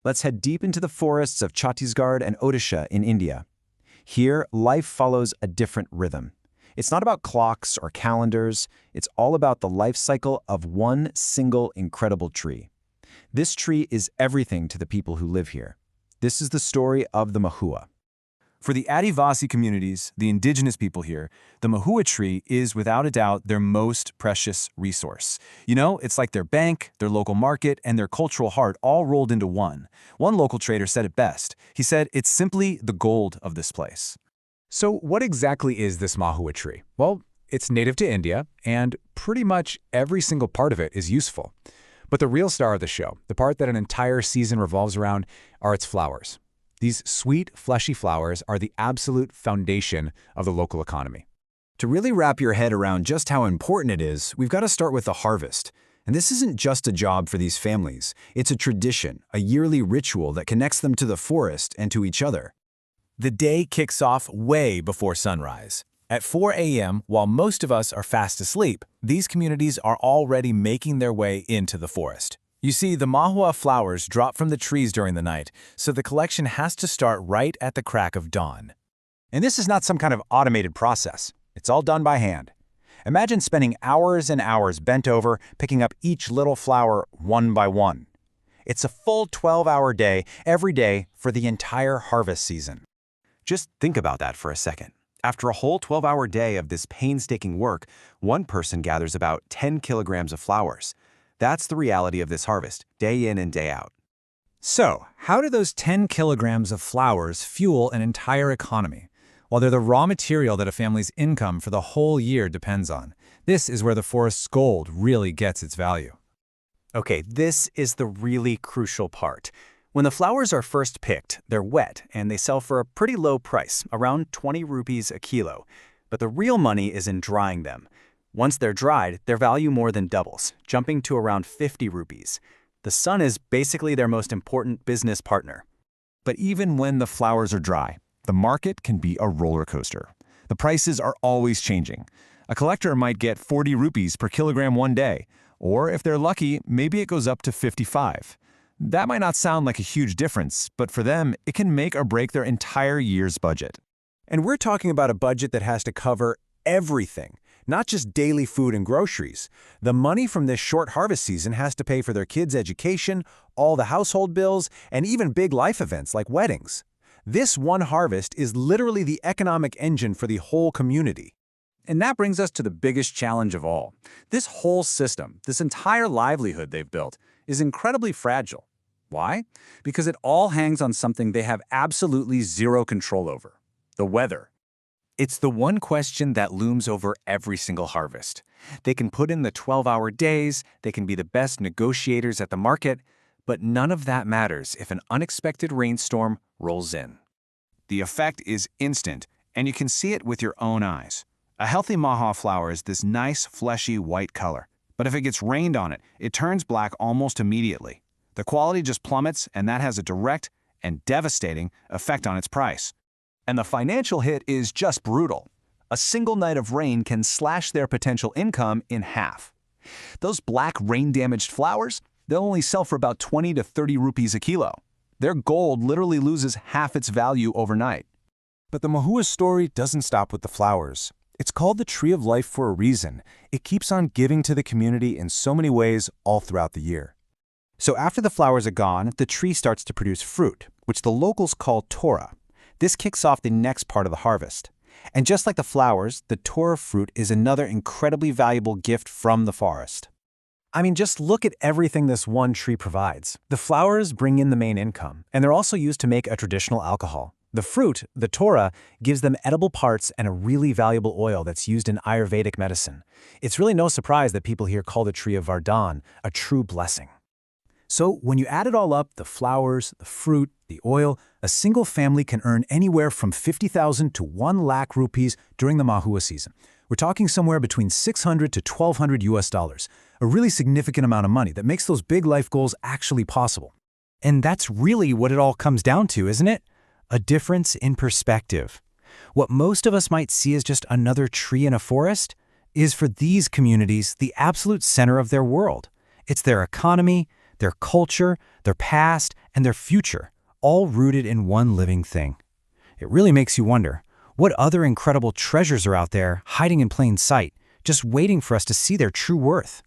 Let's head deep into the forests of Chhattisgarh and Odisha in India. Here, life follows a different rhythm. It's not about clocks or calendars, it's all about the life cycle of one single incredible tree. This tree is everything to the people who live here. This is the story of the Mahua. For the Adivasi communities, the indigenous people here, the Mahua tree is without a doubt their most precious resource. You know, it's like their bank, their local market, and their cultural heart all rolled into one. One local trader said it best. He said it's simply the gold of this place. So what exactly is this Mahua tree? Well, it's native to India, and pretty much every single part of it is useful. But the real star of the show, the part that an entire season revolves around, are its flowers. These sweet, fleshy flowers are the absolute foundation of the local economy. To really wrap your head around just how important it is, we've got to start with the harvest. And this isn't just a job for these families. It's a tradition, a yearly ritual that connects them to the forest and to each other. The day kicks off way before sunrise. At 4 a.m., while most of us are fast asleep, these communities are already making their way into the forest. You see, the Mahua flowers drop from the trees during the night, so the collection has to start right at the crack of dawn. And this is not some kind of automated process. It's all done by hand. Imagine spending hours and hours bent over, picking up each little flower one by one. It's a full 12-hour day every day for the entire harvest season. Just think about that for a second. After a whole 12-hour day of this painstaking work, one person gathers about 10 kilograms of flowers. That's the reality of this harvest, day in and day out. So, how do those 10 kilograms of flowers fuel an entire economy? Well, they're the raw material that a family's income for the whole year depends on. This is where the forest's gold really gets its value. Okay, this is the really crucial part. When the flowers are first picked, they're wet and they sell for a pretty low price, around 20 rupees a kilo. But the real money is in drying them. Once they're dried, their value more than doubles, jumping to around 50 rupees. The sun is basically their most important business partner. But even when the flowers are dry, the market can be a roller coaster. The prices are always changing. A collector might get 40 rupees per kilogram one day, or if they're lucky, maybe it goes up to 55. That might not sound like a huge difference, but for them, it can make or break their entire year's budget. And we're talking about a budget that has to cover everything, not just daily food and groceries. The money from this short harvest season has to pay for their kids' education, all the household bills, and even big life events like weddings. This one harvest is literally the economic engine for the whole community. And that brings us to the biggest challenge of all. This whole system, this entire livelihood they've built, is incredibly fragile. Why? Because it all hangs on something they have absolutely zero control over: the weather. It's the one question that looms over every single harvest. They can put in the 12-hour days, they can be the best negotiators at the market, but none of that matters if an unexpected rainstorm rolls in. The effect is instant, and you can see it with your own eyes. A healthy Mahua flower is this nice, fleshy white color, but if it gets rained on it, it turns black almost immediately. The quality just plummets, and that has a direct and devastating effect on its price. And the financial hit is just brutal. A single night of rain can slash their potential income in half. Those black rain-damaged flowers, they'll only sell for about 20 to 30 rupees a kilo. Their gold literally loses half its value overnight. But the Mahua story doesn't stop with the flowers. It's called the Tree of Life for a reason. It keeps on giving to the community in so many ways all throughout the year. So after the flowers are gone, the tree starts to produce fruit, which the locals call tora. This kicks off the next part of the harvest. And just like the flowers, the tora fruit is another incredibly valuable gift from the forest. I mean, just look at everything this one tree provides. The flowers bring in the main income, and they're also used to make a traditional alcohol. The fruit, the tora, gives them edible parts and a really valuable oil that's used in Ayurvedic medicine. It's really no surprise that people here call the tree of Vardhan a true blessing. So when you add it all up, the flowers, the fruit, the oil, a single family can earn anywhere from 50,000 to 1 lakh rupees during the Mahua season. We're talking somewhere between $600 to $1,200 US, a really significant amount of money that makes those big life goals actually possible. And that's really what it all comes down to, isn't it? A difference in perspective. What most of us might see as just another tree in a forest is for these communities the absolute center of their world. It's their economy, their culture, their past, and and their future, all rooted in one living thing. It really makes you wonder, what other incredible treasures are out there hiding in plain sight, just waiting for us to see their true worth?